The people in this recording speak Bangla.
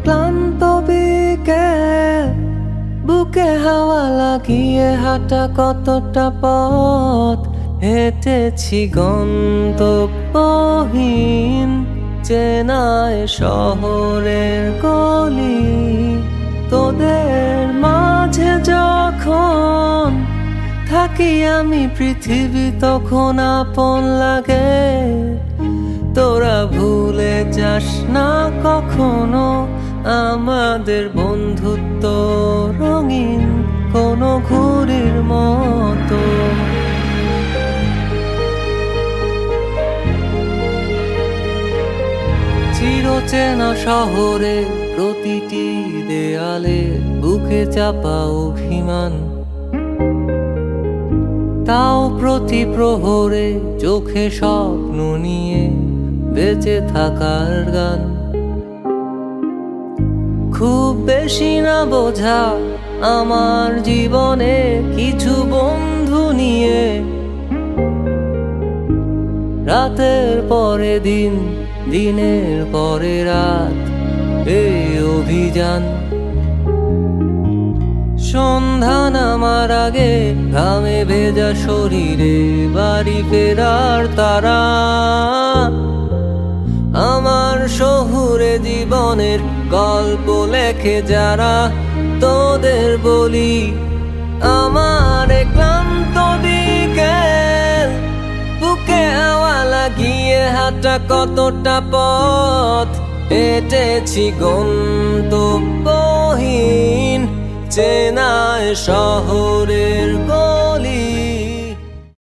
ক্লান্ত বিকেল, বুকে হাওয়া লাগিয়ে হাঁটা কতটা পথ হেঁটেছি গন্তব্যহীন চেনায় শহরের গলি। তোদের মাঝে যখন থাকি আমি পৃথিবী তখন আপন লাগে। তোরা ভুলে যাস না কখনো আমাদের বন্ধুত্ব রঙিন কোনো ঘুড়ির মতো। চিরচেনা শহরে প্রতিটি দেয়ালে বুকে চাপা অভিমান, তাও প্রতি প্রহরে চোখে স্বপ্ন নিয়ে বেঁচে থাকার গান। খুব বেশি না বোঝা আমার জীবনে কিছু বন্ধু নিয়ে, রাতের পরে দিন, দিনের পরে রাত এই অভিযান। সন্ধ্যা নামার আগে ঘামে ভেজা শরীরে বাড়ি ফেরার তারা। আমার শহুরে জীবনের গল্প লেখে যারা, তোদের বলি আমার ক্লান্ত বিকেল, বুকে হাওয়া লাগিয়ে হাঁটা কতটা পথ হেঁটেছি গন্তব্যহীন চেনায় শহরের গলি।